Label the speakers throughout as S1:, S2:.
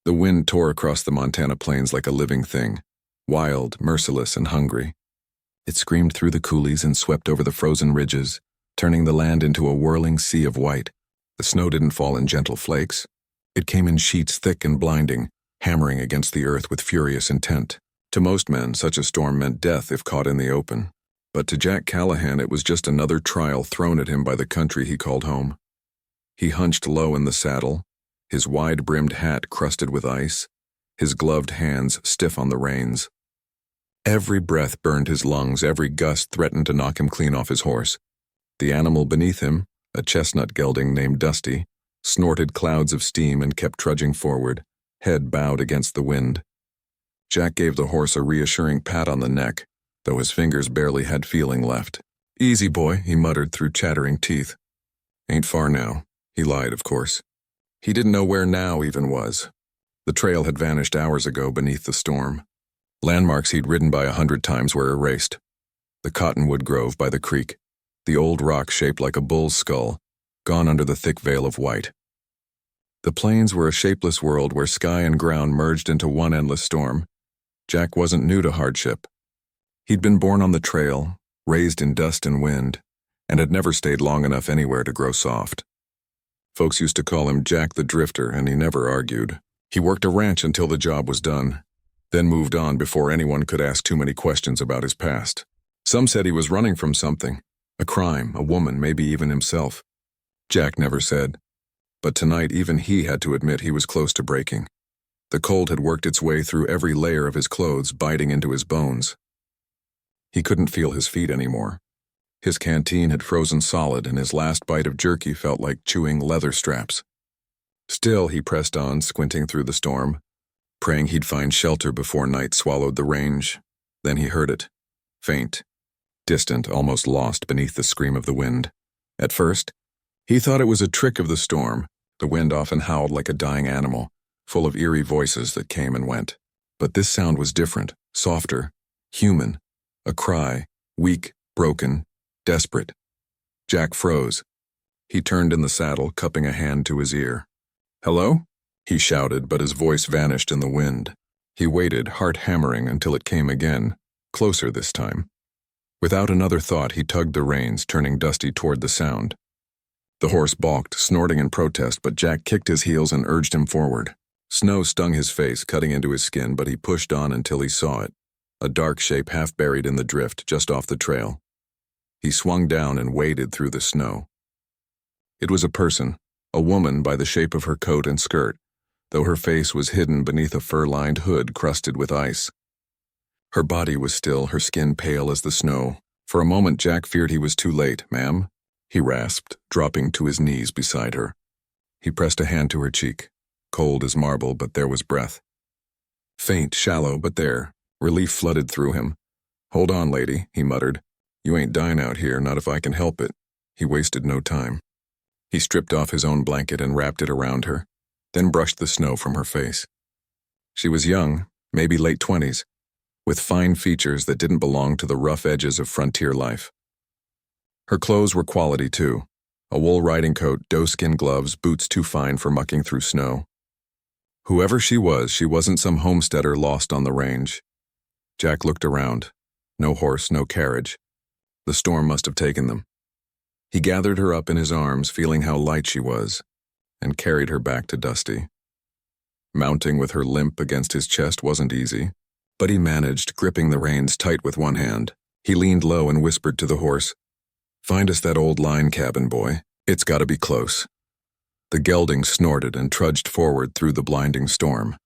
S1: The wind tore across the Montana plains like a living thing, wild, merciless, and hungry. It screamed through the coulees and swept over the frozen ridges, turning the land into a whirling sea of white. The snow didn't fall in gentle flakes. It came in sheets thick and blinding, hammering against the earth with furious intent. To most men, such a storm meant death if caught in the open. But to Jack Callahan, it was just another trial thrown at him by the country he called home. He hunched low in the saddle, his wide-brimmed hat crusted with ice, his gloved hands stiff on the reins. Every breath burned his lungs, every gust threatened to knock him clean off his horse. The animal beneath him, a chestnut gelding named Dusty, snorted clouds of steam and kept trudging forward, head bowed against the wind. Jack gave the horse a reassuring pat on the neck, though his fingers barely had feeling left. "Easy, boy," he muttered through chattering teeth. "Ain't far now." He lied, of course. He didn't know where now even was. The trail had vanished hours ago beneath the storm. Landmarks he'd ridden by 100 times were erased. The cottonwood grove by the creek, the old rock shaped like a bull's skull, gone under the thick veil of white. The plains were a shapeless world where sky and ground merged into one endless storm. Jack wasn't new to hardship. He'd been born on the trail, raised in dust and wind, and had never stayed long enough anywhere to grow soft. Folks used to call him Jack the Drifter, and he never argued. He worked a ranch until the job was done, then moved on before anyone could ask too many questions about his past. Some said he was running from something, a crime, a woman, maybe even himself. Jack never said. But tonight even he had to admit he was close to breaking. The cold had worked its way through every layer of his clothes, biting into his bones. He couldn't feel his feet anymore. His canteen had frozen solid, and his last bite of jerky felt like chewing leather straps. Still, he pressed on, squinting through the storm, praying he'd find shelter before night swallowed the range. Then he heard it, faint, distant, almost lost beneath the scream of the wind. At first, he thought it was a trick of the storm. The wind often howled like a dying animal, full of eerie voices that came and went. But this sound was different, softer, human, a cry, weak, broken, desperate. Jack froze. He turned in the saddle, cupping a hand to his ear. "Hello?" he shouted, but his voice vanished in the wind. He waited, heart hammering, until it came again, closer this time. Without another thought, he tugged the reins, turning Dusty toward the sound. The horse balked, snorting in protest, but Jack kicked his heels and urged him forward. Snow stung his face, cutting into his skin, but he pushed on until he saw it, a dark shape half buried in the drift just off the trail. He swung down and waded through the snow. It was a person, a woman by the shape of her coat and skirt, though her face was hidden beneath a fur-lined hood crusted with ice. Her body was still, her skin pale as the snow. For a moment, Jack feared he was too late. "Ma'am?" he rasped, dropping to his knees beside her. He pressed a hand to her cheek, cold as marble, but there was breath. Faint, shallow, but there. Relief flooded through him. "Hold on, lady," he muttered. "You ain't dying out here, not if I can help it." He wasted no time. He stripped off his own blanket and wrapped it around her, then brushed the snow from her face. She was young, maybe late 20s, with fine features that didn't belong to the rough edges of frontier life. Her clothes were quality, too. A wool riding coat, doeskin gloves, boots too fine for mucking through snow. Whoever she wasn't some homesteader lost on the range. Jack looked around. No horse, no carriage. The storm must have taken them. He gathered her up in his arms, feeling how light she was, and carried her back to Dusty. Mounting with her limp against his chest wasn't easy, but he managed, gripping the reins tight with one hand. He leaned low and whispered to the horse, "Find us that old line cabin, boy. It's gotta be close." The gelding snorted and trudged forward through the blinding storm.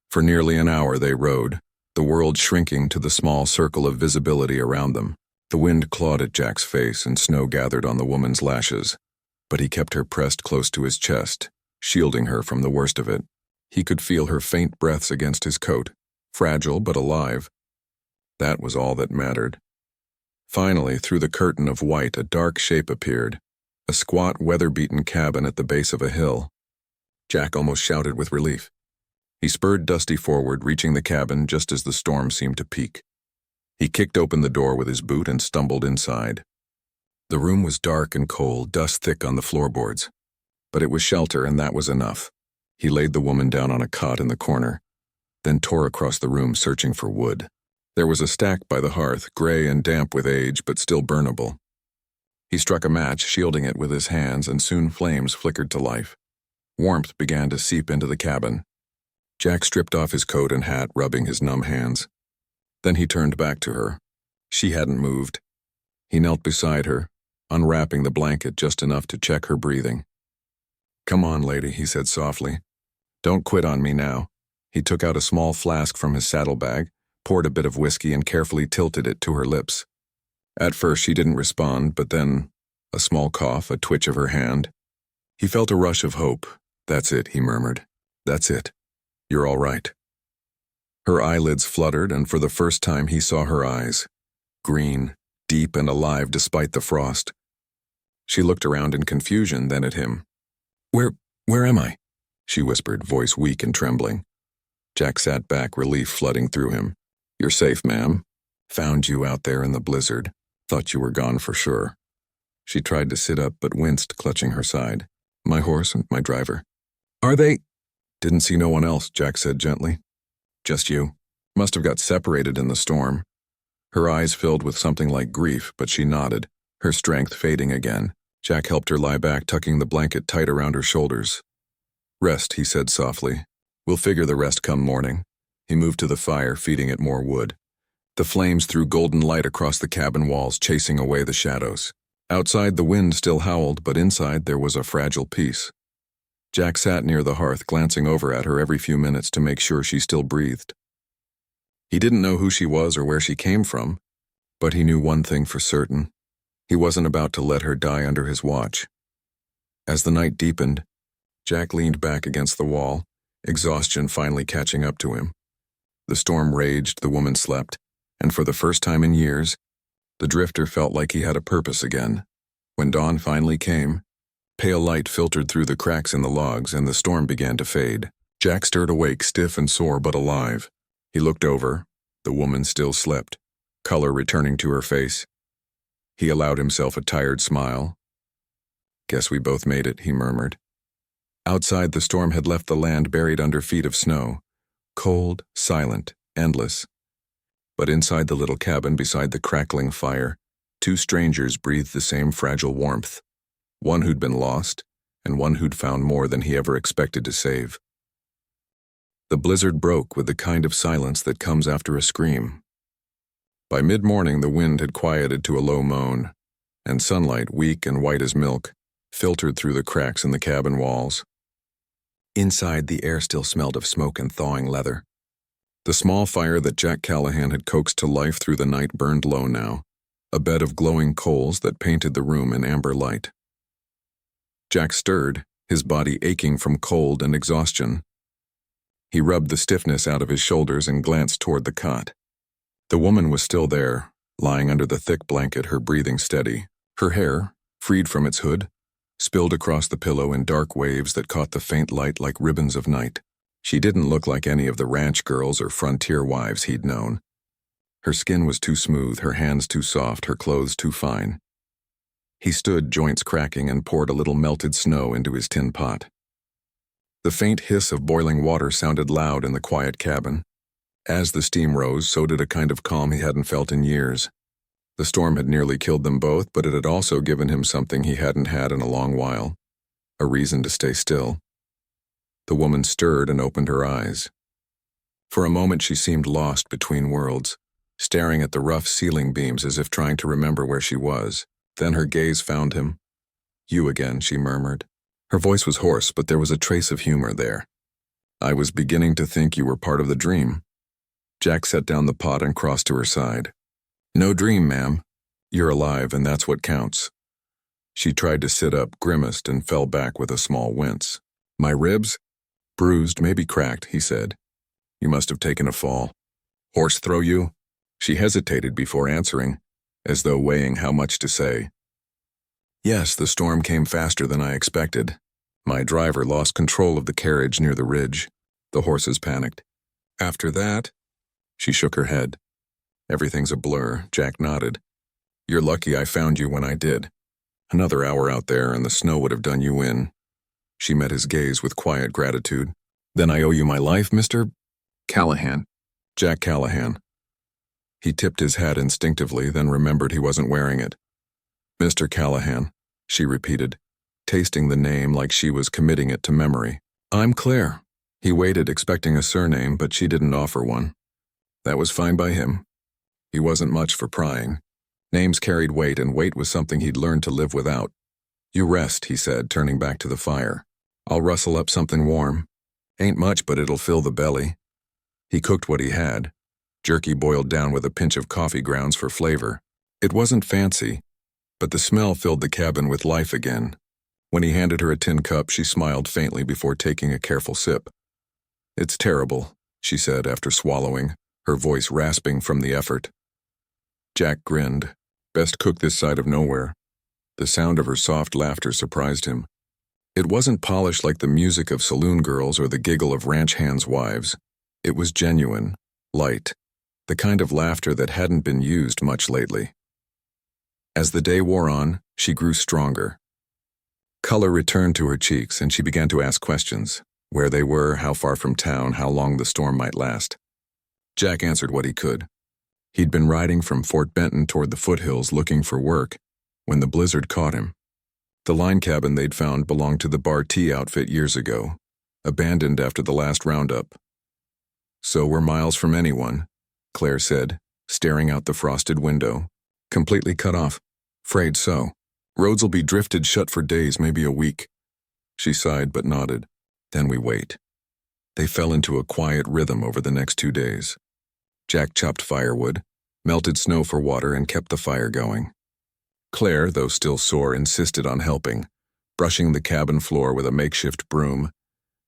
S1: For nearly an hour they rode, the world shrinking to the small circle of visibility around them. The wind clawed at Jack's face and snow gathered on the woman's lashes, but he kept her pressed close to his chest, shielding her from the worst of it. He could feel her faint breaths against his coat, fragile but alive. That was all that mattered. Finally, through the curtain of white, a dark shape appeared, a squat, weather-beaten cabin at the base of a hill. Jack almost shouted with relief. He spurred Dusty forward, reaching the cabin just as the storm seemed to peak. He kicked open the door with his boot and stumbled inside. The room was dark and cold, dust thick on the floorboards. But it was shelter, and that was enough. He laid the woman down on a cot in the corner, then tore across the room searching for wood. There was a stack by the hearth, gray and damp with age, but still burnable. He struck a match, shielding it with his hands, and soon flames flickered to life. Warmth began to seep into the cabin. Jack stripped off his coat and hat, rubbing his numb hands. Then he turned back to her. She hadn't moved. He knelt beside her, unwrapping the blanket just enough to check her breathing. "Come on, lady," he said softly. "Don't quit on me now." He took out a small flask from his saddlebag, poured a bit of whiskey, and carefully tilted it to her lips. At first she didn't respond, but then a small cough, a twitch of her hand. He felt a rush of hope. "That's it," he murmured. "That's it. You're all right." Her eyelids fluttered, and for the first time he saw her eyes. Green, deep and alive despite the frost. She looked around in confusion, then at him. Where am I?" she whispered, voice weak and trembling. Jack sat back, relief flooding through him. "You're safe, ma'am. Found you out there in the blizzard. Thought you were gone for sure." She tried to sit up but winced, clutching her side. "My horse and my driver." "Are they—" "Didn't see no one else," Jack said gently. "Just you. Must have got separated in the storm." Her eyes filled with something like grief, but she nodded, her strength fading again. Jack helped her lie back, tucking the blanket tight around her shoulders. "Rest," he said softly. "We'll figure the rest come morning." He moved to the fire, feeding it more wood. The flames threw golden light across the cabin walls, chasing away the shadows. Outside, the wind still howled, but inside there was a fragile peace. Jack sat near the hearth, glancing over at her every few minutes to make sure she still breathed. He didn't know who she was or where she came from, but he knew one thing for certain. He wasn't about to let her die under his watch. As the night deepened, Jack leaned back against the wall, exhaustion finally catching up to him. The storm raged, the woman slept, and for the first time in years, the drifter felt like he had a purpose again. When dawn finally came, pale light filtered through the cracks in the logs and the storm began to fade. Jack stirred awake, stiff and sore but alive. He looked over. The woman still slept, color returning to her face. He allowed himself a tired smile. "Guess we both made it," he murmured. Outside, the storm had left the land buried under feet of snow, cold, silent, endless. But inside the little cabin beside the crackling fire, two strangers breathed the same fragile warmth, one who'd been lost and one who'd found more than he ever expected to save. The blizzard broke with the kind of silence that comes after a scream. By mid-morning, the wind had quieted to a low moan, and sunlight, weak and white as milk, filtered through the cracks in the cabin walls. Inside, the air still smelled of smoke and thawing leather. The small fire that Jack Callahan had coaxed to life through the night burned low now, a bed of glowing coals that painted the room in amber light. Jack stirred, his body aching from cold and exhaustion. He rubbed the stiffness out of his shoulders and glanced toward the cot. The woman was still there, lying under the thick blanket, her breathing steady. Her hair, freed from its hood, spilled across the pillow in dark waves that caught the faint light like ribbons of night. She didn't look like any of the ranch girls or frontier wives he'd known. Her skin was too smooth, her hands too soft, her clothes too fine. He stood, joints cracking, and poured a little melted snow into his tin pot. The faint hiss of boiling water sounded loud in the quiet cabin. As the steam rose, so did a kind of calm he hadn't felt in years. The storm had nearly killed them both, but it had also given him something he hadn't had in a long while, a reason to stay still. The woman stirred and opened her eyes. For a moment she seemed lost between worlds, staring at the rough ceiling beams as if trying to remember where she was. Then her gaze found him. "You again," she murmured. Her voice was hoarse, but there was a trace of humor there. "I was beginning to think you were part of the dream." Jack set down the pot and crossed to her side. "No dream, ma'am. You're alive, and that's what counts." She tried to sit up, grimaced, and fell back with a small wince. "My ribs?" "Bruised, maybe cracked," he said. "You must have taken a fall." "Horse throw you?" She hesitated before answering, as though weighing how much to say. "Yes, the storm came faster than I expected. My driver lost control of the carriage near the ridge. The horses panicked. After that—" She shook her head. "Everything's a blur," Jack nodded. "You're lucky I found you when I did. Another hour out there and the snow would have done you in." She met his gaze with quiet gratitude. Then I owe you my life, Mr. Callahan. Jack Callahan. He tipped his hat instinctively, then remembered he wasn't wearing it. Mr. Callahan, she repeated, tasting the name like she was committing it to memory. I'm Claire. He waited, expecting a surname, but she didn't offer one. That was fine by him. He wasn't much for prying. Names carried weight, and weight was something he'd learned to live without. You rest, he said, turning back to the fire. I'll rustle up something warm. Ain't much, but it'll fill the belly. He cooked what he had. Jerky boiled down with a pinch of coffee grounds for flavor. It wasn't fancy, but the smell filled the cabin with life again. When he handed her a tin cup, she smiled faintly before taking a careful sip. It's terrible, she said after swallowing, her voice rasping from the effort. Jack grinned. Best cook this side of nowhere. The sound of her soft laughter surprised him. It wasn't polished like the music of saloon girls or the giggle of ranch hands' wives. It was genuine, light, the kind of laughter that hadn't been used much lately. As the day wore on, she grew stronger. Color returned to her cheeks, and she began to ask questions. Where they were, how far from town, how long the storm might last. Jack answered what he could. He'd been riding from Fort Benton toward the foothills looking for work when the blizzard caught him. The line cabin they'd found belonged to the Bar T outfit years ago, abandoned after the last roundup. So we're miles from anyone, Claire said, staring out the frosted window. Completely cut off. Afraid so. Roads'll be drifted shut for days, maybe a week. She sighed but nodded. Then we wait. They fell into a quiet rhythm over the next 2 days. Jack chopped firewood, melted snow for water, and kept the fire going. Claire, though still sore, insisted on helping, brushing the cabin floor with a makeshift broom,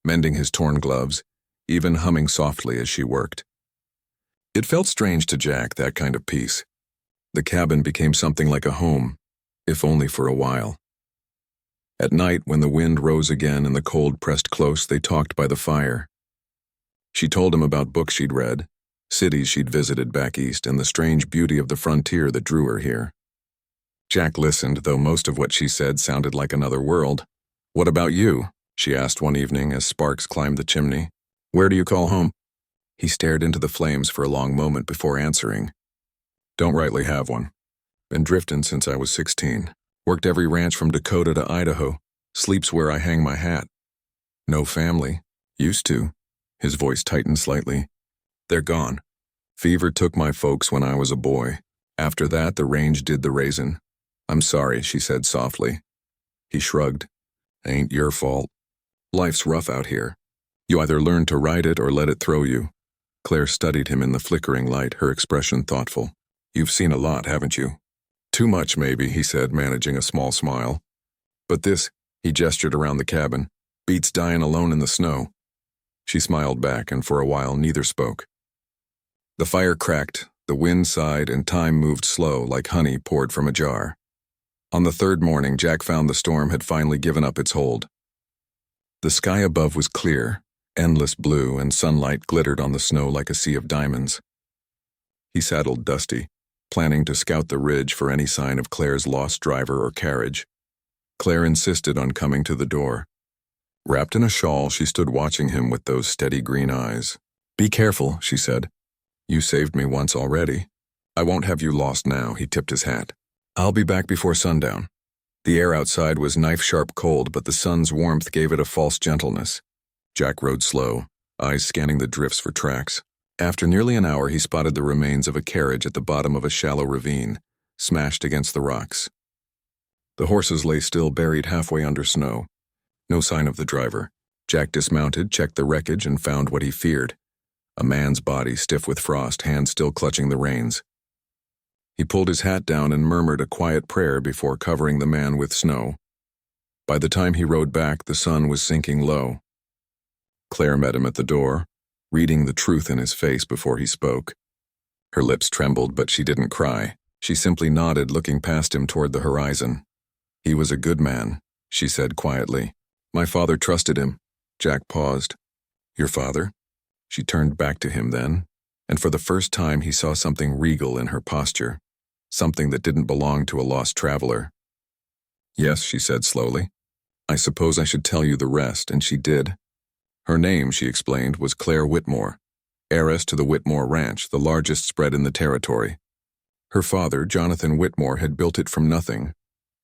S1: mending his torn gloves, even humming softly as she worked. It felt strange to Jack, that kind of peace. The cabin became something like a home, if only for a while. At night, when the wind rose again and the cold pressed close, they talked by the fire. She told him about books she'd read, cities she'd visited back east, and the strange beauty of the frontier that drew her here. Jack listened, though most of what she said sounded like another world. What about you? She asked one evening as sparks climbed the chimney. Where do you call home? He stared into the flames for a long moment before answering. Don't rightly have one. Been drifting since I was 16. Worked every ranch from Dakota to Idaho. Sleeps where I hang my hat. No family. Used to. His voice tightened slightly. They're gone. Fever took my folks when I was a boy. After that, the range did the raisin. I'm sorry, she said softly. He shrugged. Ain't your fault. Life's rough out here. You either learn to ride it or let it throw you. Claire studied him in the flickering light, her expression thoughtful. You've seen a lot, haven't you? Too much, maybe, he said, managing a small smile. But this, he gestured around the cabin, beats dying alone in the snow. She smiled back, and for a while neither spoke. The fire cracked, the wind sighed, and time moved slow, like honey poured from a jar. On the third morning, Jack found the storm had finally given up its hold. The sky above was clear, endless blue, and sunlight glittered on the snow like a sea of diamonds. He saddled Dusty, planning to scout the ridge for any sign of Claire's lost driver or carriage. Claire insisted on coming to the door. Wrapped in a shawl, she stood watching him with those steady green eyes. Be careful, she said. You saved me once already. I won't have you lost now, he tipped his hat. I'll be back before sundown. The air outside was knife-sharp cold, but the sun's warmth gave it a false gentleness. Jack rode slow, eyes scanning the drifts for tracks. After nearly an hour, he spotted the remains of a carriage at the bottom of a shallow ravine, smashed against the rocks. The horses lay still, buried halfway under snow. No sign of the driver. Jack dismounted, checked the wreckage, and found what he feared. A man's body stiff with frost, hands still clutching the reins. He pulled his hat down and murmured a quiet prayer before covering the man with snow. By the time he rode back, the sun was sinking low. Claire met him at the door, reading the truth in his face before he spoke. Her lips trembled, but she didn't cry. She simply nodded, looking past him toward the horizon. He was a good man, she said quietly. My father trusted him. Jack paused. Your father? She turned back to him then, and for the first time he saw something regal in her posture, something that didn't belong to a lost traveler. Yes, she said slowly. I suppose I should tell you the rest, and she did. Her name, she explained, was Claire Whitmore, heiress to the Whitmore Ranch, the largest spread in the territory. Her father, Jonathan Whitmore, had built it from nothing.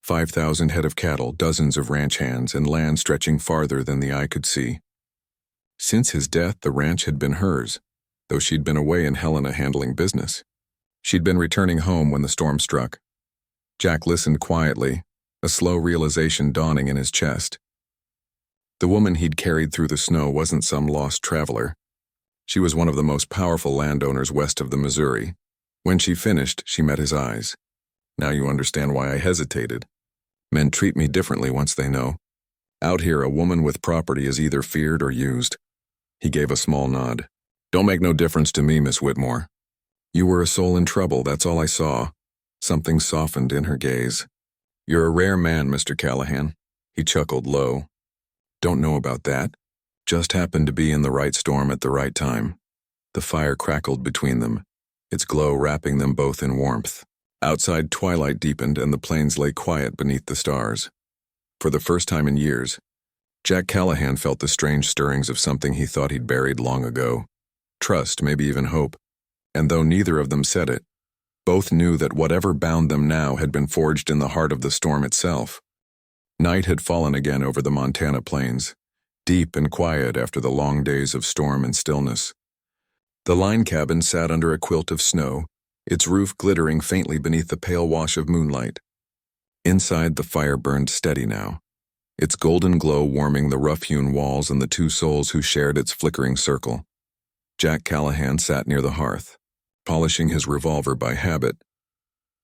S1: 5,000 head of cattle, dozens of ranch hands, and land stretching farther than the eye could see. Since his death, the ranch had been hers, though she'd been away in Helena handling business. She'd been returning home when the storm struck. Jack listened quietly, a slow realization dawning in his chest. The woman he'd carried through the snow wasn't some lost traveler. She was one of the most powerful landowners west of the Missouri. When she finished, she met his eyes. Now you understand why I hesitated. Men treat me differently once they know. Out here, a woman with property is either feared or used. He gave a small nod. Don't make no difference to me, Miss Whitmore. You were a soul in trouble, that's all I saw. Something softened in her gaze. You're a rare man, Mr. Callahan. He chuckled low. Don't know about that. Just happened to be in the right storm at the right time. The fire crackled between them, its glow wrapping them both in warmth. Outside, twilight deepened and the plains lay quiet beneath the stars. For the first time in years, Jack Callahan felt the strange stirrings of something he thought he'd buried long ago. Trust, maybe even hope. And though neither of them said it, both knew that whatever bound them now had been forged in the heart of the storm itself. Night had fallen again over the Montana plains, deep and quiet after the long days of storm and stillness. The line cabin sat under a quilt of snow, its roof glittering faintly beneath the pale wash of moonlight. Inside, the fire burned steady now, its golden glow warming the rough-hewn walls and the two souls who shared its flickering circle. Jack Callahan sat near the hearth, polishing his revolver by habit,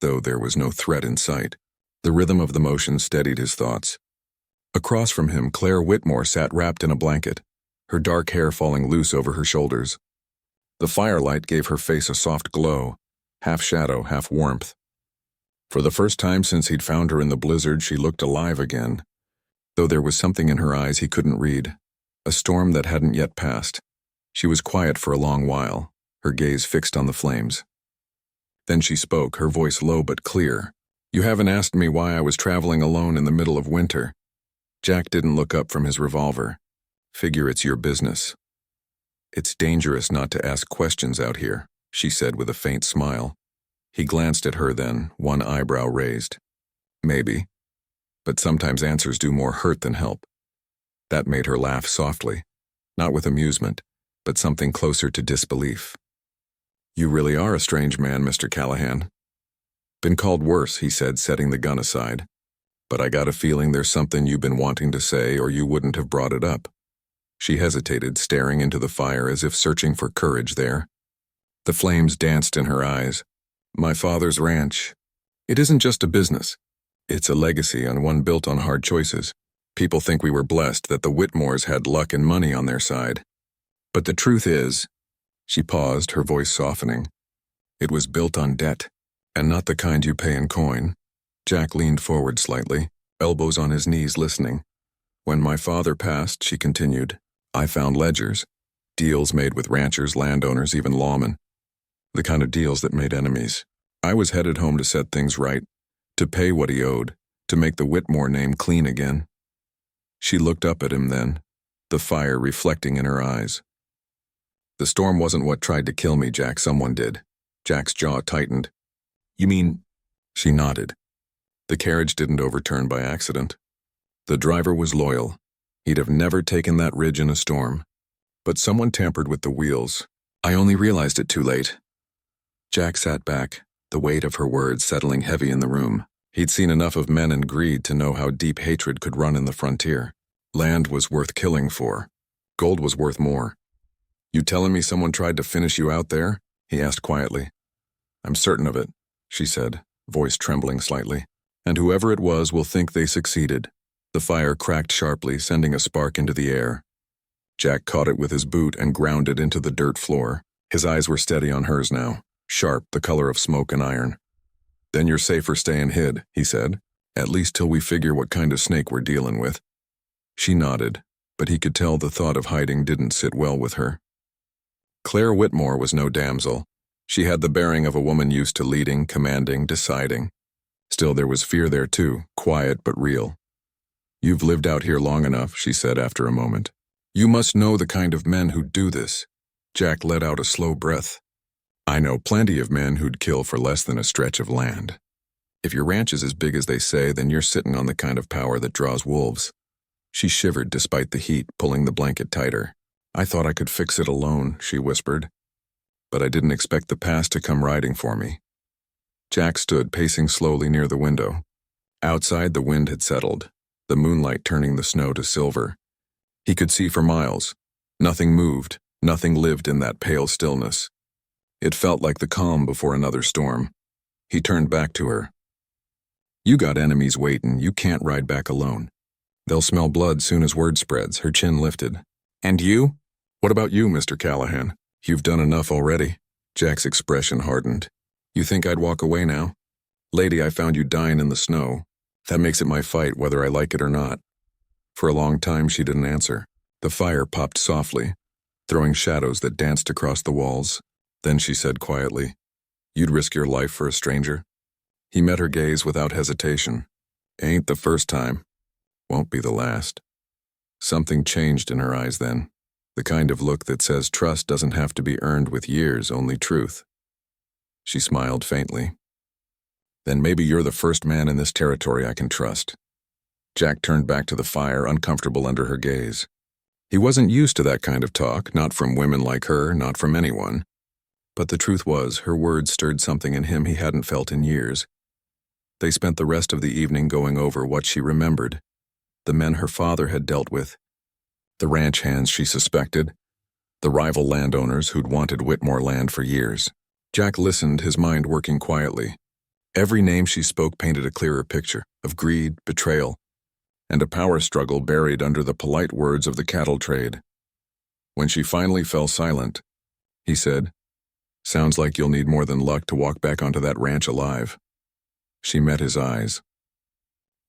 S1: though there was no threat in sight. The rhythm of the motion steadied his thoughts. Across from him, Claire Whitmore sat wrapped in a blanket, her dark hair falling loose over her shoulders. The firelight gave her face a soft glow, half shadow, half warmth. For the first time since he'd found her in the blizzard, she looked alive again, though there was something in her eyes he couldn't read, a storm that hadn't yet passed. She was quiet for a long while, her gaze fixed on the flames. Then she spoke, her voice low but clear. You haven't asked me why I was traveling alone in the middle of winter. Jack didn't look up from his revolver. Figure it's your business. It's dangerous not to ask questions out here, she said with a faint smile. He glanced at her then, one eyebrow raised. Maybe. But sometimes answers do more hurt than help. That made her laugh softly, not with amusement, but something closer to disbelief. You really are a strange man, Mr. Callahan. Been called worse, he said, setting the gun aside. But I got a feeling there's something you've been wanting to say or you wouldn't have brought it up. She hesitated, staring into the fire as if searching for courage there. The flames danced in her eyes. My father's ranch. It isn't just a business. It's a legacy and one built on hard choices. People think we were blessed that the Whitmores had luck and money on their side. But the truth is, she paused, her voice softening. It was built on debt, and not the kind you pay in coin. Jack leaned forward slightly, elbows on his knees listening. When my father passed, she continued, I found ledgers, deals made with ranchers, landowners, even lawmen. The kind of deals that made enemies. I was headed home to set things right, to pay what he owed, to make the Whitmore name clean again. She looked up at him then, the fire reflecting in her eyes. The storm wasn't what tried to kill me, Jack, someone did. Jack's jaw tightened. You mean? She nodded. The carriage didn't overturn by accident. The driver was loyal. He'd have never taken that ridge in a storm. But someone tampered with the wheels. I only realized it too late. Jack sat back, the weight of her words settling heavy in the room. He'd seen enough of men and greed to know how deep hatred could run in the frontier. Land was worth killing for. Gold was worth more. You telling me someone tried to finish you out there? He asked quietly. I'm certain of it, she said, voice trembling slightly. And whoever it was will think they succeeded. The fire cracked sharply, sending a spark into the air. Jack caught it with his boot and ground it into the dirt floor. His eyes were steady on hers now, sharp, the color of smoke and iron. Then you're safer staying hid, he said, at least till we figure what kind of snake we're dealing with. She nodded, but he could tell the thought of hiding didn't sit well with her. Claire Whitmore was no damsel. She had the bearing of a woman used to leading, commanding, deciding. Still, there was fear there too, quiet but real. You've lived out here long enough, she said after a moment. You must know the kind of men who do this. Jack let out a slow breath. I know plenty of men who'd kill for less than a stretch of land. If your ranch is as big as they say, then you're sitting on the kind of power that draws wolves. She shivered despite the heat, pulling the blanket tighter. I thought I could fix it alone, she whispered. But I didn't expect the past to come riding for me. Jack stood pacing slowly near the window. Outside, the wind had settled, the moonlight turning the snow to silver. He could see for miles. Nothing moved, nothing lived in that pale stillness. It felt like the calm before another storm. He turned back to her. You got enemies waiting, you can't ride back alone. They'll smell blood soon as word spreads, her chin lifted. And you? What about you, Mr. Callahan? You've done enough already. Jack's expression hardened. You think I'd walk away now? Lady, I found you dying in the snow. That makes it my fight whether I like it or not. For a long time she didn't answer. The fire popped softly, throwing shadows that danced across the walls. Then she said quietly, You'd risk your life for a stranger? He met her gaze without hesitation. Ain't the first time. Won't be the last. Something changed in her eyes then. The kind of look that says trust doesn't have to be earned with years, only truth. She smiled faintly. Then maybe you're the first man in this territory I can trust. Jack turned back to the fire, uncomfortable under her gaze. He wasn't used to that kind of talk, not from women like her, not from anyone. But the truth was, her words stirred something in him he hadn't felt in years. They spent the rest of the evening going over what she remembered, the men her father had dealt with, the ranch hands she suspected, the rival landowners who'd wanted Whitmore land for years. Jack listened, his mind working quietly. Every name she spoke painted a clearer picture of greed, betrayal, and a power struggle buried under the polite words of the cattle trade. When she finally fell silent, he said, Sounds like you'll need more than luck to walk back onto that ranch alive. She met his eyes.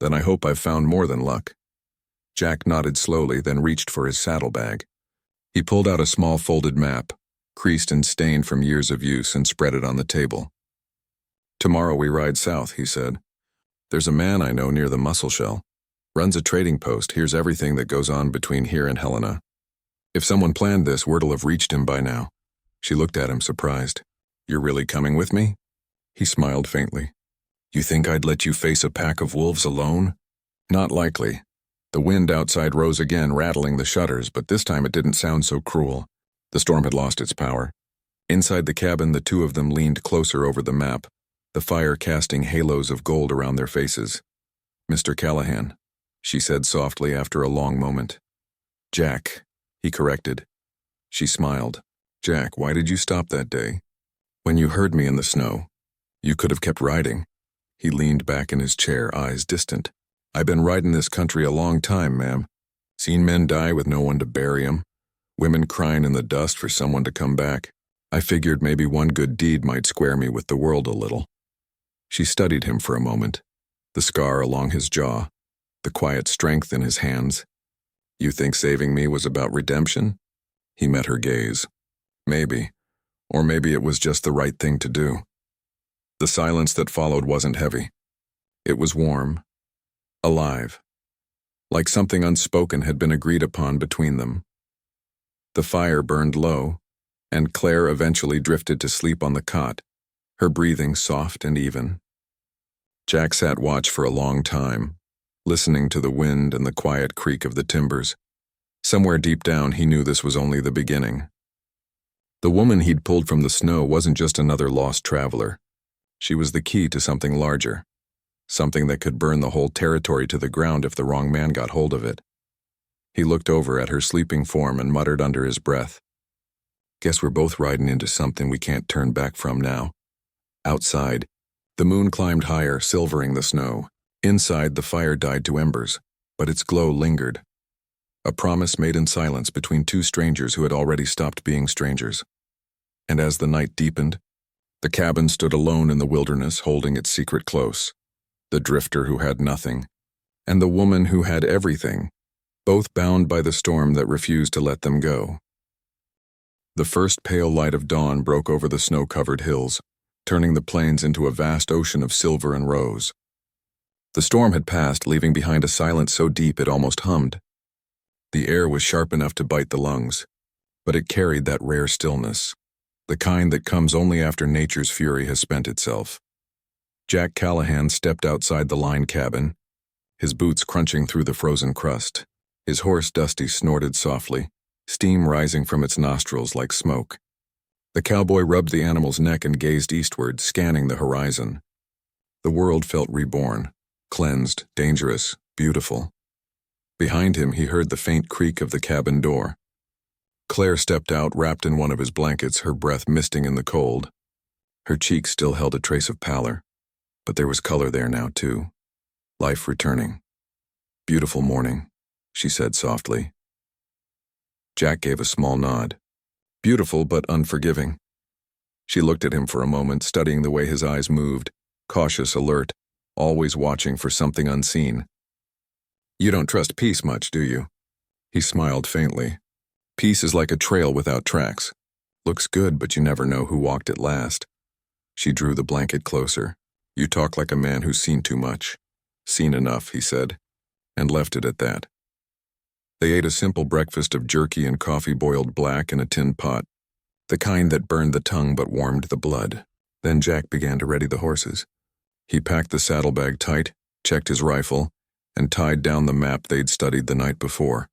S1: Then I hope I've found more than luck. Jack nodded slowly, then reached for his saddlebag. He pulled out a small folded map, creased and stained from years of use, and spread it on the table. Tomorrow we ride south, he said. There's a man I know near the mussel shell. Runs a trading post, hears everything that goes on between here and Helena. If someone planned this, word'll have reached him by now. She looked at him, surprised. You're really coming with me? He smiled faintly. You think I'd let you face a pack of wolves alone? Not likely. The wind outside rose again, rattling the shutters, but this time it didn't sound so cruel. The storm had lost its power. Inside the cabin, the two of them leaned closer over the map, the fire casting halos of gold around their faces. Mr. Callahan, she said softly after a long moment. Jack, he corrected. She smiled. Jack, why did you stop that day? When you heard me in the snow. You could have kept riding. He leaned back in his chair, eyes distant. I've been riding this country a long time, ma'am. Seen men die with no one to bury 'em. Women crying in the dust for someone to come back. I figured maybe one good deed might square me with the world a little. She studied him for a moment, the scar along his jaw, the quiet strength in his hands. You think saving me was about redemption? He met her gaze. Maybe. Or maybe it was just the right thing to do. The silence that followed wasn't heavy. It was warm, alive, like something unspoken had been agreed upon between them. The fire burned low, and Claire eventually drifted to sleep on the cot, her breathing soft and even. Jack sat watch for a long time, listening to the wind and the quiet creak of the timbers. Somewhere deep down he knew this was only the beginning. The woman he'd pulled from the snow wasn't just another lost traveler. She was the key to something larger, something that could burn the whole territory to the ground if the wrong man got hold of it. He looked over at her sleeping form and muttered under his breath, Guess we're both riding into something we can't turn back from now. Outside, the moon climbed higher, silvering the snow. Inside, the fire died to embers, but its glow lingered. A promise made in silence between two strangers who had already stopped being strangers. And as the night deepened, the cabin stood alone in the wilderness, holding its secret close. The drifter who had nothing, and the woman who had everything, both bound by the storm that refused to let them go. The first pale light of dawn broke over the snow-covered hills, turning the plains into a vast ocean of silver and rose. The storm had passed, leaving behind a silence so deep it almost hummed. The air was sharp enough to bite the lungs, but it carried that rare stillness, the kind that comes only after nature's fury has spent itself. Jack Callahan stepped outside the line cabin, his boots crunching through the frozen crust. His horse Dusty snorted softly, steam rising from its nostrils like smoke. The cowboy rubbed the animal's neck and gazed eastward, scanning the horizon. The world felt reborn, cleansed, dangerous, beautiful. Behind him, he heard the faint creak of the cabin door. Claire stepped out, wrapped in one of his blankets, her breath misting in the cold. Her cheeks still held a trace of pallor, but there was color there now, too. Life returning. "Beautiful morning," she said softly. Jack gave a small nod. Beautiful but unforgiving. She looked at him for a moment, studying the way his eyes moved, cautious, alert, always watching for something unseen. "You don't trust peace much, do you?" He smiled faintly. "Peace is like a trail without tracks. Looks good, but you never know who walked it last." She drew the blanket closer. "You talk like a man who's seen too much." "Seen enough," he said, and left it at that. They ate a simple breakfast of jerky and coffee boiled black in a tin pot, the kind that burned the tongue but warmed the blood. Then Jack began to ready the horses. He packed the saddlebag tight, checked his rifle, and tied down the map they'd studied the night before.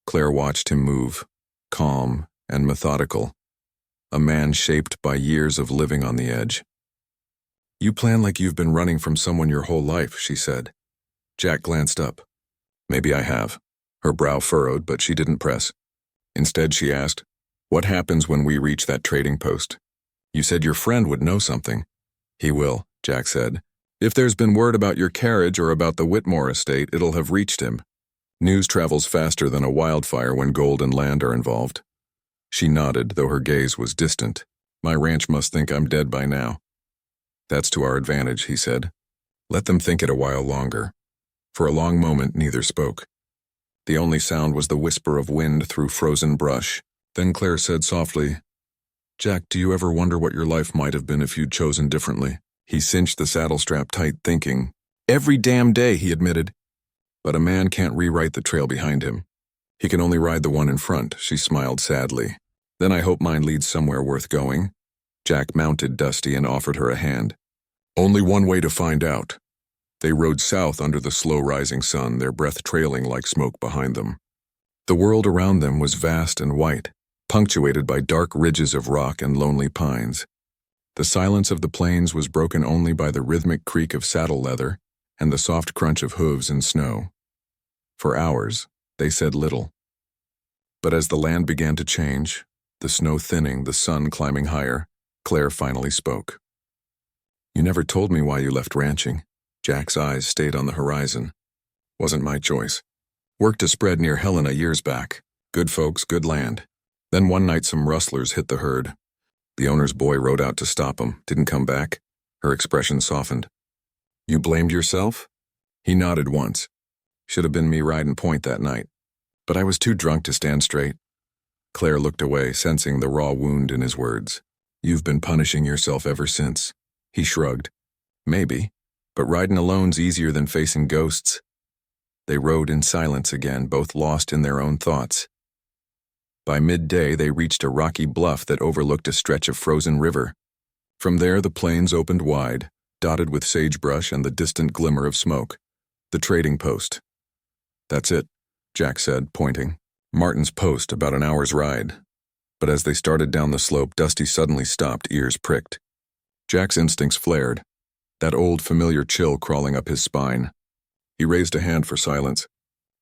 S1: Claire watched him move, calm and methodical, a man shaped by years of living on the edge. "You plan like you've been running from someone your whole life," she said. Jack glanced up. "Maybe I have." Her brow furrowed, but she didn't press. Instead, she asked, "What happens when we reach that trading post? You said your friend would know something." "He will," Jack said. "If there's been word about your carriage or about the Whitmore estate, it'll have reached him. News travels faster than a wildfire when gold and land are involved." She nodded, though her gaze was distant. "My ranch must think I'm dead by now." "That's to our advantage," he said. "Let them think it a while longer." For a long moment, neither spoke. The only sound was the whisper of wind through frozen brush. Then Claire said softly, "Jack, do you ever wonder what your life might have been if you'd chosen differently?" He cinched the saddle strap tight, thinking. "Every damn day," he admitted. "But a man can't rewrite the trail behind him. He can only ride the one in front," she smiled sadly. "Then I hope mine leads somewhere worth going." Jack mounted Dusty and offered her a hand. "Only one way to find out." They rode south under the slow-rising sun, their breath trailing like smoke behind them. The world around them was vast and white, punctuated by dark ridges of rock and lonely pines. The silence of the plains was broken only by the rhythmic creak of saddle leather and the soft crunch of hooves in snow. For hours, they said little. But as the land began to change, the snow thinning, the sun climbing higher, Claire finally spoke. "You never told me why you left ranching." Jack's eyes stayed on the horizon. "Wasn't my choice. Worked a spread near Helena years back. Good folks, good land. Then one night some rustlers hit the herd. The owner's boy rode out to stop 'em, didn't come back." Her expression softened. "You blamed yourself?" He nodded once. "Should have been me riding point that night. But I was too drunk to stand straight." Claire looked away, sensing the raw wound in his words. "You've been punishing yourself ever since." He shrugged. "Maybe. But riding alone's easier than facing ghosts." They rode in silence again, both lost in their own thoughts. By midday, they reached a rocky bluff that overlooked a stretch of frozen river. From there, the plains opened wide, dotted with sagebrush and the distant glimmer of smoke. The trading post. "That's it," Jack said, pointing. "Martin's post, about an hour's ride." But as they started down the slope, Dusty suddenly stopped, ears pricked. Jack's instincts flared, that old familiar chill crawling up his spine. He raised a hand for silence.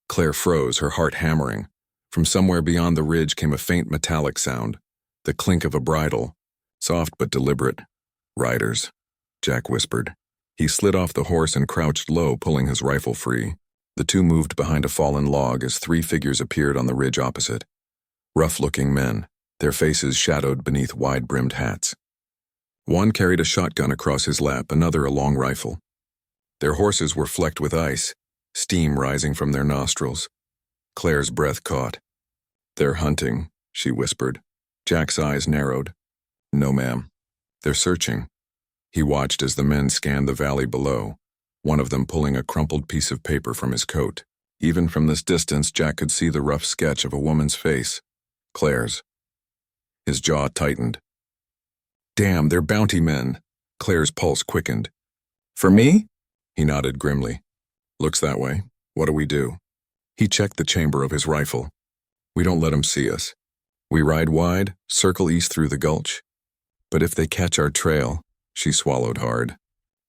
S1: Claire froze, her heart hammering. From somewhere beyond the ridge came a faint metallic sound, the clink of a bridle, soft but deliberate. "Riders," Jack whispered. He slid off the horse and crouched low, pulling his rifle free. The two moved behind a fallen log as three figures appeared on the ridge opposite. Rough-looking men, their faces shadowed beneath wide-brimmed hats. One carried a shotgun across his lap, another a long rifle. Their horses were flecked with ice, steam rising from their nostrils. Claire's breath caught. "They're hunting," she whispered. Jack's eyes narrowed. "No, ma'am. They're searching." He watched as the men scanned the valley below. one of them pulling a crumpled piece of paper from his coat. Even from this distance, Jack could see the rough sketch of a woman's face. Claire's. His jaw tightened. Damn, they're bounty men. Claire's pulse quickened. For me? He nodded grimly. Looks that way. What do we do? He checked the chamber of his rifle. We don't let them see us. We ride wide, circle east through the gulch. But if they catch our trail, she swallowed hard.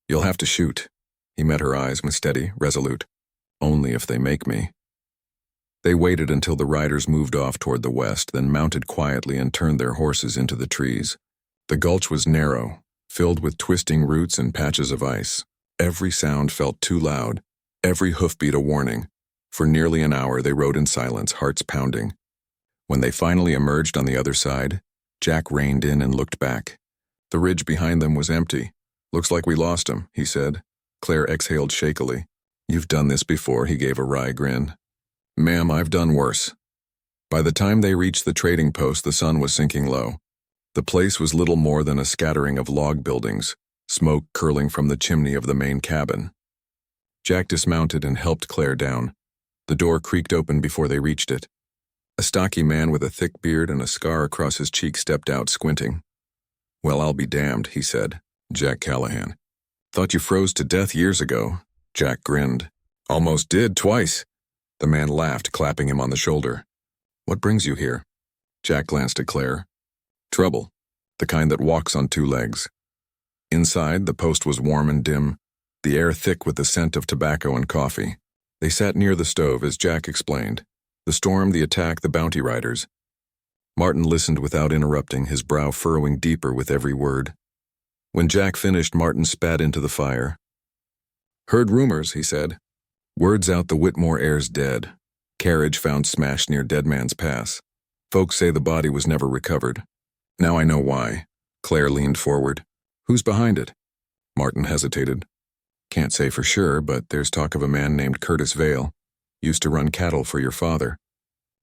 S1: You'll have to shoot. He met her eyes, steady, resolute. Only if they make me. They waited until the riders moved off toward the west, then mounted quietly and turned their horses into the trees. The gulch was narrow, filled with twisting roots and patches of ice. Every sound felt too loud, every hoofbeat a warning. For nearly an hour they rode in silence, hearts pounding. When they finally emerged on the other side, Jack reined in and looked back. The ridge behind them was empty. Looks like we lost him, he said. Claire exhaled shakily. You've done this before, he gave a wry grin. Ma'am, I've done worse. By the time they reached the trading post, the sun was sinking low. The place was little more than a scattering of log buildings, smoke curling from the chimney of the main cabin. Jack dismounted and helped Claire down. The door creaked open before they reached it. A stocky man with a thick beard and a scar across his cheek stepped out, squinting. Well, I'll be damned, he said. Jack Callahan. Thought you froze to death years ago. Jack grinned. Almost did, twice. The man laughed, clapping him on the shoulder. What brings you here? Jack glanced at Claire. Trouble. The kind that walks on two legs. Inside, the post was warm and dim, the air thick with the scent of tobacco and coffee. They sat near the stove as Jack explained. The storm, the attack, the bounty riders. Martin listened without interrupting, his brow furrowing deeper with every word. When Jack finished, Martin spat into the fire. Heard rumors, he said. Word's out the Whitmore heir's dead. Carriage found smashed near Dead Man's Pass. Folks say the body was never recovered. Now I know why. Claire leaned forward. Who's behind it? Martin hesitated. Can't say for sure, but there's talk of a man named Curtis Vale. Used to run cattle for your father.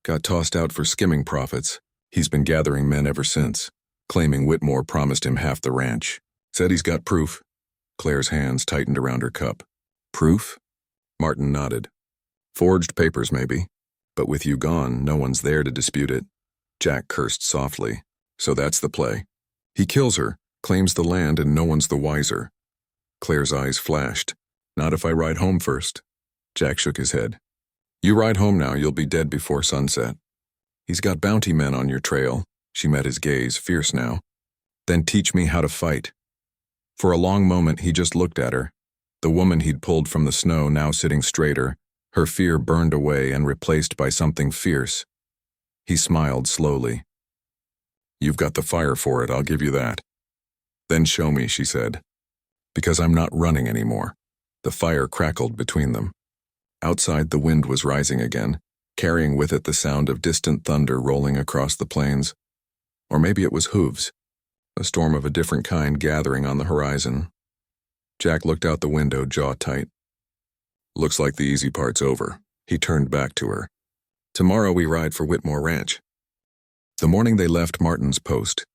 S1: Got tossed out for skimming profits. He's been gathering men ever since, claiming Whitmore promised him half the ranch. Said he's got proof. Claire's hands tightened around her cup. Proof? Martin nodded. Forged papers, maybe. But with you gone, no one's there to dispute it. Jack cursed softly. So that's the play. He kills her, claims the land, and no one's the wiser. Claire's eyes flashed. Not if I ride home first. Jack shook his head. You ride home now, you'll be dead before sunset. He's got bounty men on your trail. She met his gaze, fierce now. Then teach me how to fight. For a long moment he just looked at her. The woman he'd pulled from the snow now sitting straighter, her fear burned away and replaced by something fierce. He smiled slowly. You've got the fire for it, I'll give you that. Then show me, she said. Because I'm not running anymore. The fire crackled between them. Outside, the wind was rising again, carrying with it the sound of distant thunder rolling across the plains. Or maybe it was hooves, a storm of a different kind gathering on the horizon. Jack looked out the window, jaw tight. Looks like the easy part's over. He turned back to her. Tomorrow we ride for Whitmore Ranch. The morning they left Martin's post,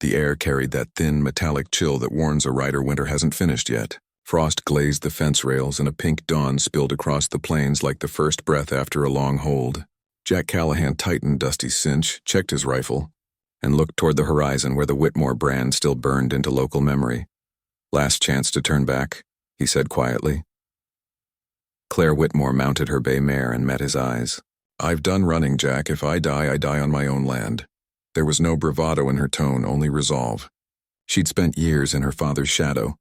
S1: the air carried that thin, metallic chill that warns a rider winter hasn't finished yet. Frost glazed the fence rails and a pink dawn spilled across the plains like the first breath after a long hold. Jack Callahan tightened Dusty's cinch, checked his rifle, and looked toward the horizon where the Whitmore brand still burned into local memory. Last chance to turn back, he said quietly. Claire Whitmore mounted her bay mare and met his eyes. I've done running, Jack. If I die on my own land. There was no bravado in her tone, only resolve. She'd spent years in her father's shadow,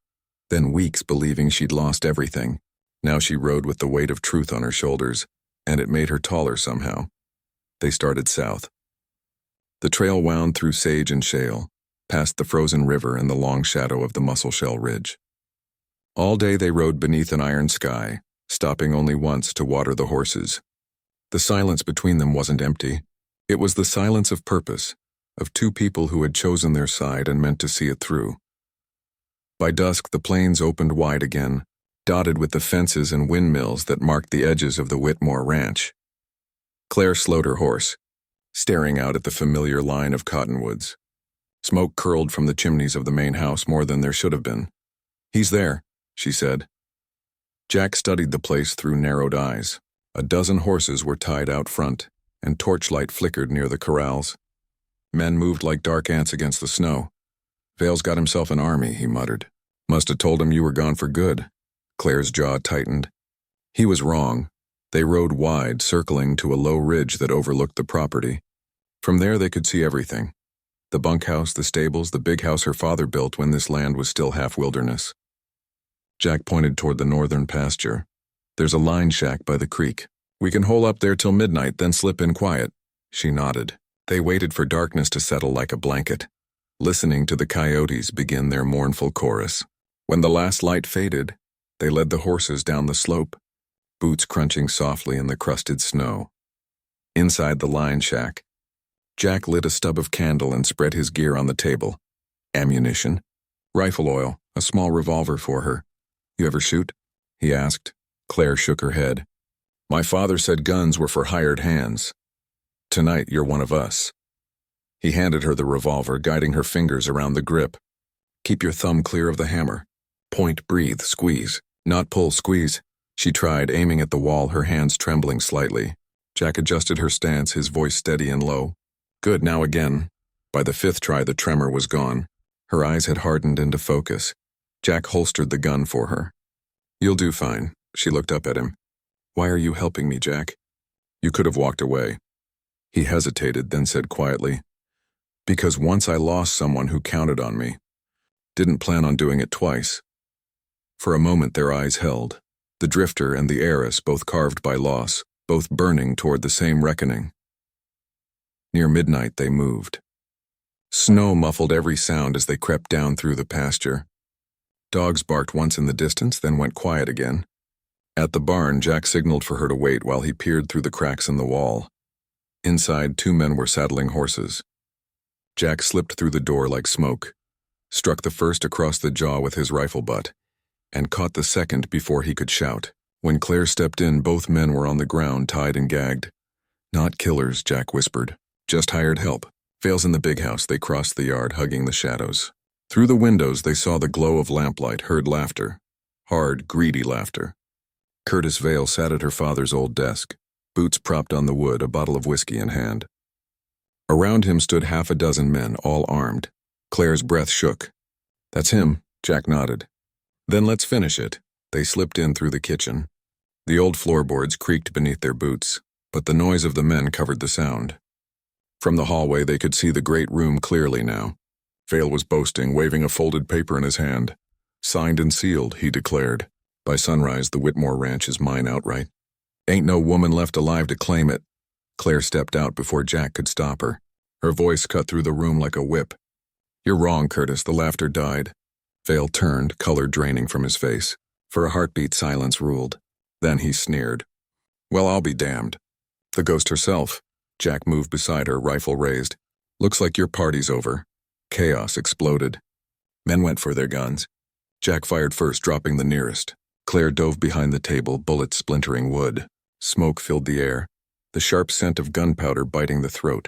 S1: then weeks believing she'd lost everything. Now she rode with the weight of truth on her shoulders, and it made her taller somehow. They started south. The trail wound through sage and shale, past the frozen river and the long shadow of the Muscle-Shell Ridge. All day they rode beneath an iron sky, stopping only once to water the horses. The silence between them wasn't empty. It was the silence of purpose, of two people who had chosen their side and meant to see it through. By dusk, the plains opened wide again, dotted with the fences and windmills that marked the edges of the Whitmore Ranch. Claire slowed her horse, staring out at the familiar line of cottonwoods. Smoke curled from the chimneys of the main house more than there should have been. He's there, she said. Jack studied the place through narrowed eyes. A dozen horses were tied out front, and torchlight flickered near the corrals. Men moved like dark ants against the snow. Vale's got himself an army, he muttered. Must have told him you were gone for good. Claire's jaw tightened. He was wrong. They rode wide, circling to a low ridge that overlooked the property. From there they could see everything. The bunkhouse, the stables, the big house her father built when this land was still half wilderness. Jack pointed toward the northern pasture. There's a line shack by the creek. We can hole up there till midnight, then slip in quiet. She nodded. They waited for darkness to settle like a blanket, listening to the coyotes begin their mournful chorus. When the last light faded, they led the horses down the slope, boots crunching softly in the crusted snow. Inside the line shack, Jack lit a stub of candle and spread his gear on the table. Ammunition, rifle oil, a small revolver for her. You ever shoot? He asked. Claire shook her head. My father said guns were for hired hands. Tonight you're one of us. He handed her the revolver, guiding her fingers around the grip. Keep your thumb clear of the hammer. Point, breathe, squeeze. Not pull, squeeze. She tried, aiming at the wall, her hands trembling slightly. Jack adjusted her stance, his voice steady and low. Good, now again. By the fifth try, the tremor was gone. Her eyes had hardened into focus. Jack holstered the gun for her. You'll do fine. She looked up at him. Why are you helping me, Jack? You could have walked away. He hesitated, then said quietly, because once I lost someone who counted on me. Didn't plan on doing it twice. For a moment their eyes held. The drifter and the heiress, both carved by loss, both burning toward the same reckoning. Near midnight they moved. Snow muffled every sound as they crept down through the pasture. Dogs barked once in the distance, then went quiet again. At the barn, Jack signaled for her to wait while he peered through the cracks in the wall. Inside, 2 men were saddling horses. Jack slipped through the door like smoke, struck the first across the jaw with his rifle butt, and caught the second before he could shout. When Claire stepped in, both men were on the ground, tied and gagged. Not killers, Jack whispered. Just hired help. Vale's in the big house. They crossed the yard, hugging the shadows. Through the windows, they saw the glow of lamplight, heard laughter. Hard, greedy laughter. Curtis Vale sat at her father's old desk, boots propped on the wood, a bottle of whiskey in hand. Around him stood 6 men, all armed. Claire's breath shook. That's him, Jack nodded. Then let's finish it. They slipped in through the kitchen. The old floorboards creaked beneath their boots, but the noise of the men covered the sound. From the hallway they could see the great room clearly now. Vale was boasting, waving a folded paper in his hand. Signed and sealed, he declared. By sunrise, the Whitmore ranch is mine outright. Ain't no woman left alive to claim it. Claire stepped out before Jack could stop her. Her voice cut through the room like a whip. You're wrong, Curtis. The laughter died. Vale turned, color draining from his face. For a heartbeat, silence ruled. Then he sneered. Well, I'll be damned. The ghost herself. Jack moved beside her, rifle raised. Looks like your party's over. Chaos exploded. Men went for their guns. Jack fired first, dropping the nearest. Claire dove behind the table, bullets splintering wood. Smoke filled the air, the sharp scent of gunpowder biting the throat.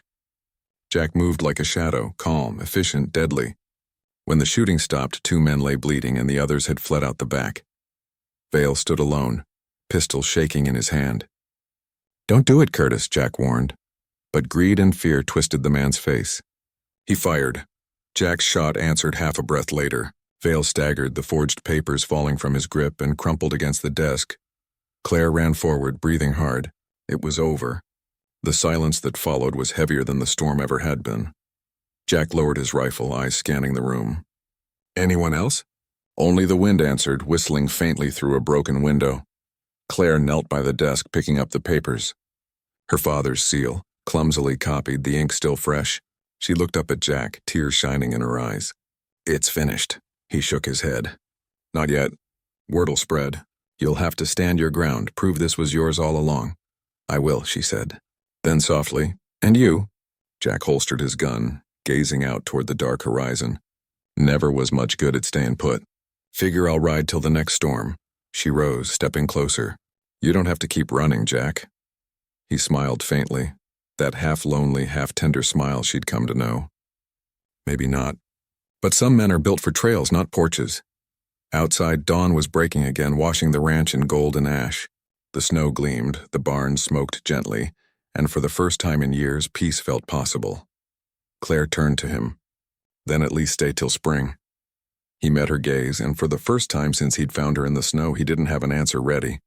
S1: Jack moved like a shadow, calm, efficient, deadly. When the shooting stopped, 2 men lay bleeding and the others had fled out the back. Vale stood alone, pistol shaking in his hand. Don't do it, Curtis, Jack warned. But greed and fear twisted the man's face. He fired. Jack's shot answered half a breath later. Vale staggered, the forged papers falling from his grip, and crumpled against the desk. Claire ran forward, breathing hard. It was over. The silence that followed was heavier than the storm ever had been. Jack lowered his rifle, eyes scanning the room. Anyone else? Only the wind answered, whistling faintly through a broken window. Claire knelt by the desk, picking up the papers. Her father's seal, clumsily copied, the ink still fresh. She looked up at Jack, tears shining in her eyes. It's finished. He shook his head. Not yet. Word'll spread. You'll have to stand your ground, prove this was yours all along. I will, she said. Then softly, and you? Jack holstered his gun, gazing out toward the dark horizon. Never was much good at staying put. Figure I'll ride till the next storm. She rose, stepping closer. You don't have to keep running, Jack. He smiled faintly, that half-lonely, half-tender smile she'd come to know. Maybe not. But some men are built for trails, not porches. Outside, dawn was breaking again, washing the ranch in golden ash. The snow gleamed, the barn smoked gently, and for the first time in years, peace felt possible. Claire turned to him. Then at least stay till spring. He met her gaze, and for the first time since he'd found her in the snow, he didn't have an answer ready.